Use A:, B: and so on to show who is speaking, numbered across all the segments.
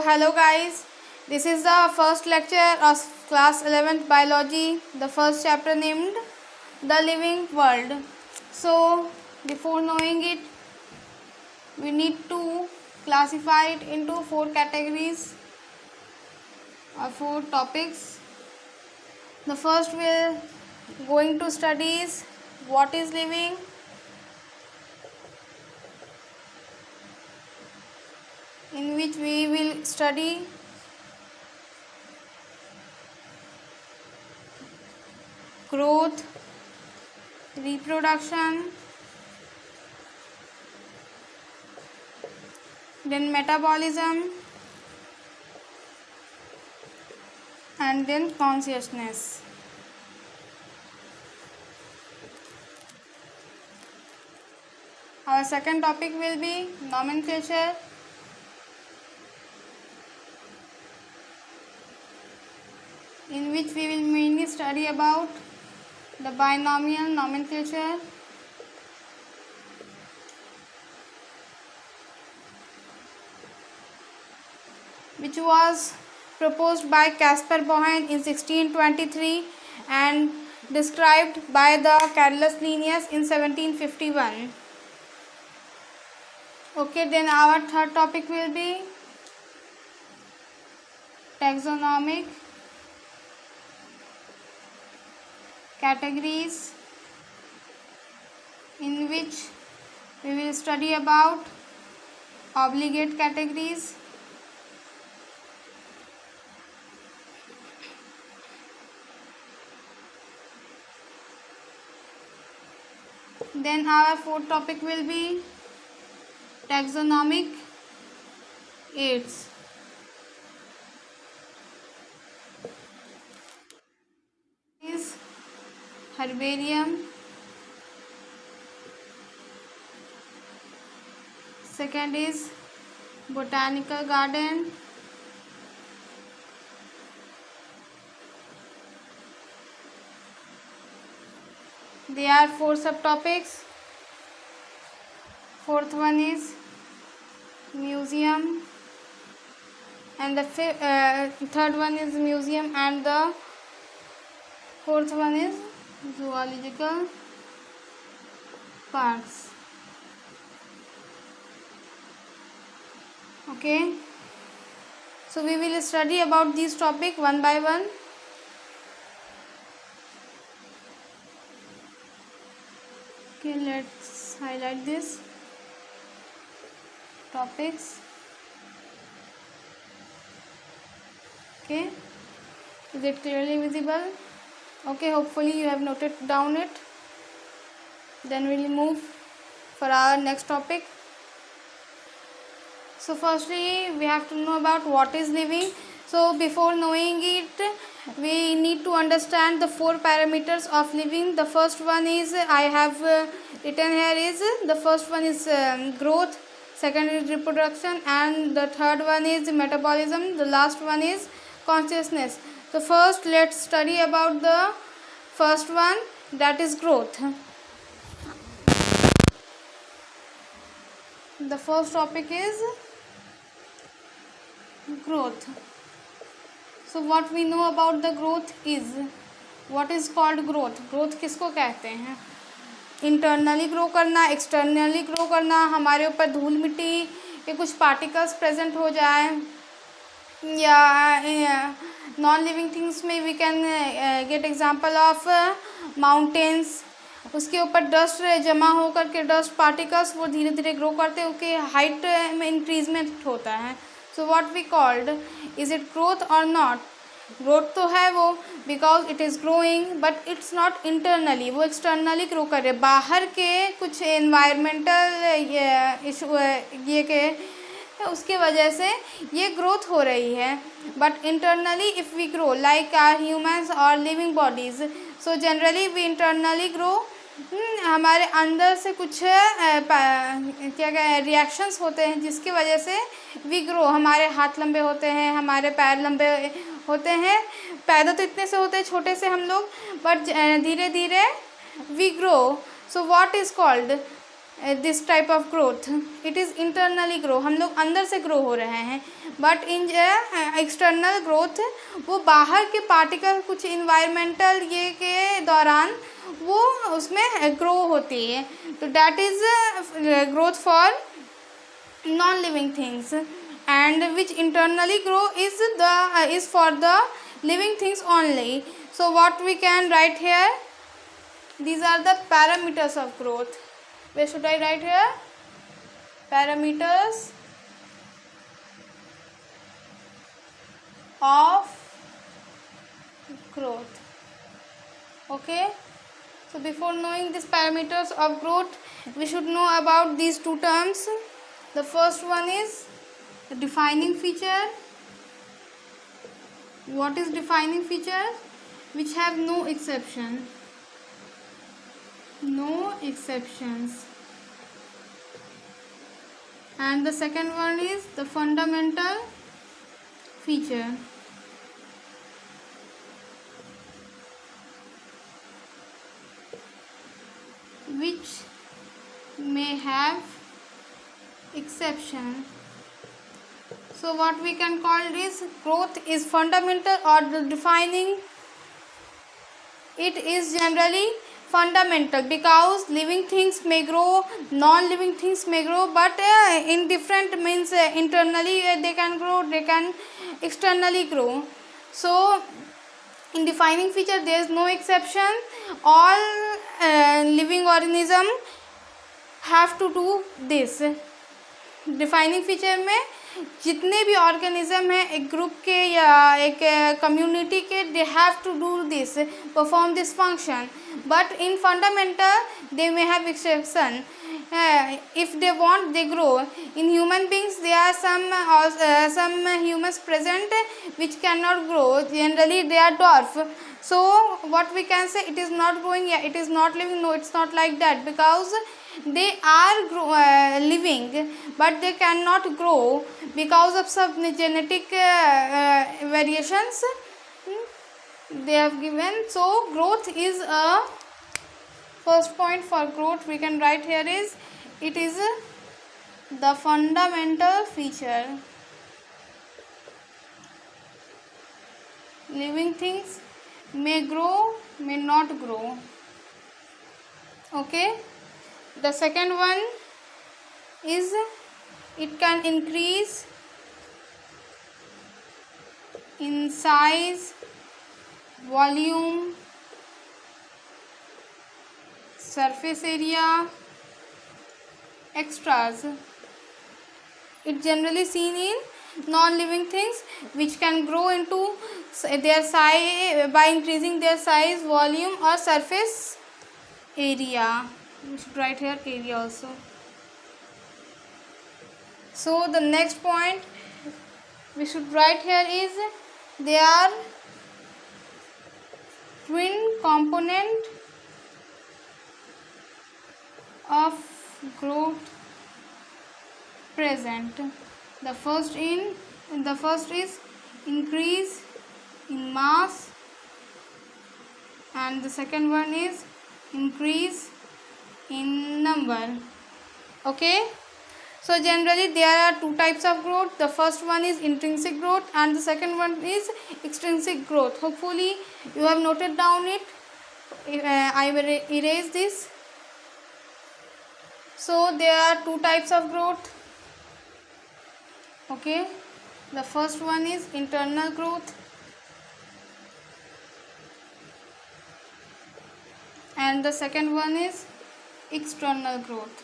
A: hello guys, this is the first lecture of class 11th biology, the first chapter named the living world. So before knowing it, we need to classify it into four categories or four topics. The first we're going to study is what is living, in which we will study growth, reproduction, then metabolism, and then consciousness. Our second topic will be nomenclature. In which we will mainly study about the binomial nomenclature, which was proposed by Caspar Bohn in 1623 and described by the Carolus Linnaeus in 1751. Okay, then our third topic will be taxonomic categories, in which we will study about obligate categories, then our fourth topic will be taxonomic aids. Is herbarium, second is botanical garden, there are four subtopics. Fourth one is museum, and the third one is museum, and the fourth one is zoological parks. Okay, so we will study about these topics one by one. Okay, let's highlight this topics. Okay, is it clearly visible? Okay, hopefully you have noted down it. Then we will move for our next topic. So firstly we have to know about what is living. So before knowing it, we need to understand the four parameters of living. The first one is I have written here is the first one is growth, second is reproduction, and the third one is metabolism, the last one is consciousness. So first let's study about the first one, that is growth. The first topic is growth. So what we know about the growth is, what is called growth. Growth किसको कहते हैं? Internally grow करना, externally grow करना, हमारे ऊपर धूल मिट्टी के कुछ पार्टिकल्स प्रेजेंट हो जाए, या नॉन लिविंग थिंग्स में we can get example of mountains, उसके ऊपर डस्ट जमा होकर के डस्ट पार्टिकल्स वो धीरे धीरे ग्रो करते हैं, उसके हाइट में इंक्रीजमेंट होता है. So what we called, is it growth और नॉट? ग्रोथ तो है वो, because it is growing, but it's not internally, वो एक्सटर्नली ग्रो कर रहे, बाहर के कुछ एनवायरमेंटल इशू ये के उसके वजह से ये ग्रोथ हो रही है. But internally if we grow like are humans और living bodies, so generally we internally grow, हमारे अंदर से कुछ क्या कहते रिएक्शंस होते हैं जिसकी वजह से वी ग्रो. हमारे हाथ लंबे होते हैं, हमारे पैर लंबे होते हैं, पैदा तो इतने से होते हैं छोटे से हम लोग, बट धीरे धीरे we grow. So what is called, this type of growth, it is internally grow, हम लोग अंदर से ग्रो हो रहे हैं. बट इन एक्सटर्नल ग्रोथ वो बाहर के पार्टिकल कुछ इन्वायरमेंटल ये के दौरान वो उसमें ग्रो होती है. तो that is growth for non living things, and which internally grow is for the living things only. So what we can write here, these are the parameters of growth. Where should I write here? Parameters of growth. Okay, so before knowing these parameters of growth, we should know about these two terms. The first one is the defining feature. What is defining feature? Which have no exception. No exceptions. And the second one is the fundamental feature. Which may have exception. So what we can call this growth is fundamental or the defining. It is generally fundamental because living things may grow, non-living things may grow, but in different means internally they can grow, they can externally grow. So in defining feature there is no exception. All living organism have to do this. Defining feature में जितने भी organism हैं एक group के या एक community के, they have to do this, perform this function. But in fundamental they may have exception. if they want they grow. In human beings there are some humans present which cannot grow, generally they are dwarf. So what we can say, it is not growing, yeah, it is not living, no, it's not like that, because they are living but they cannot grow because of some genetic variations they have given. So growth is a first point for growth we can write here is, it is the fundamental feature. Living things may grow, may not grow. Okay. The second one is it can increase in size, volume, surface area, extras. It generally seen in non-living things which can grow into their size by increasing their size, volume or surface area. We should write here area also. So the next point we should write here is, they are twin component of growth present. The first is increase in mass, and the second one is increase in number. Okay. So generally there are two types of growth. The first one is intrinsic growth and the second one is extrinsic growth. Hopefully you have noted down it. I will erase this. So there are two types of growth. Okay. The first one is internal growth and the second one is external growth.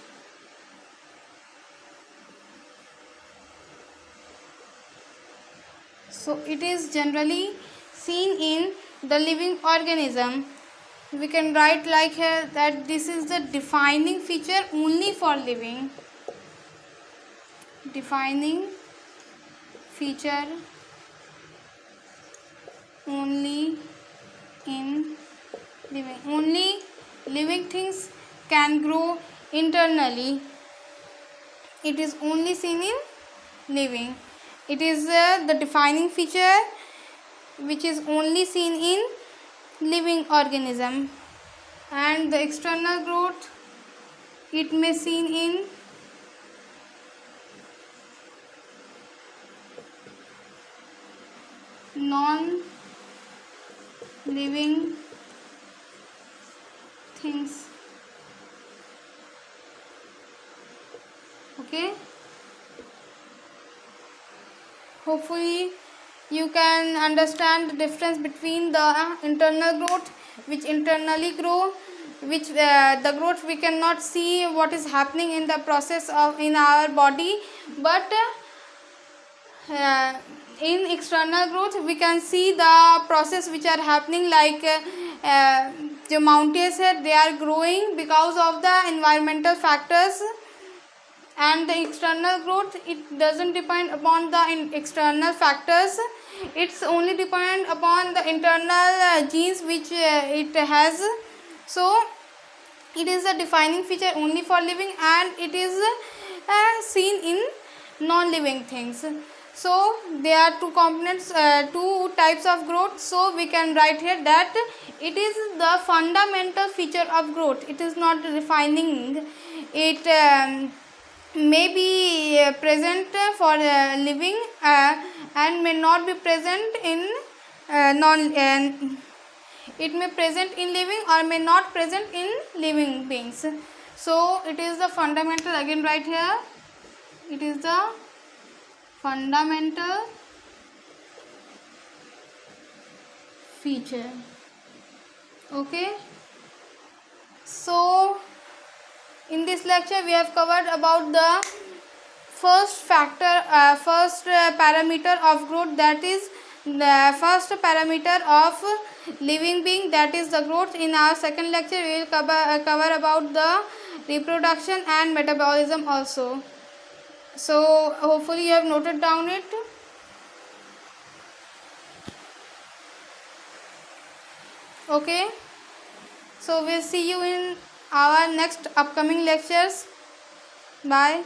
A: So it is generally seen in the living organism. We can write like here that this is the defining feature only for living. Defining feature only in living. Only living things can grow internally. It is only seen in living. It is the defining feature which is only seen in living organism. And the external growth it may seen in non living things. Okay, hopefully you can understand the difference between the internal growth, which internally grow, which the growth we cannot see what is happening in the process of in our body, but uh, in external growth we can see the process which are happening, like the mountains here, they are growing because of the environmental factors. And the external growth, it doesn't depend upon the external factors, it's only depend upon the internal genes which it has. So it is a defining feature only for living, and it is seen in non-living things. So there are two components, two types of growth. So we can write here that it is the fundamental feature of growth, it is not defining. It may be present for living and may not be present in non it may present in living or may not present in living beings. So it is the fundamental, again right here, it is the fundamental feature. Okay, so in this lecture we have covered about the first factor, first parameter of growth, that is the first parameter of living being, that is the growth. In our second lecture we will cover about the reproduction and metabolism also. So hopefully you have noted down it. Okay, so we'll see you in our next upcoming lectures. Bye.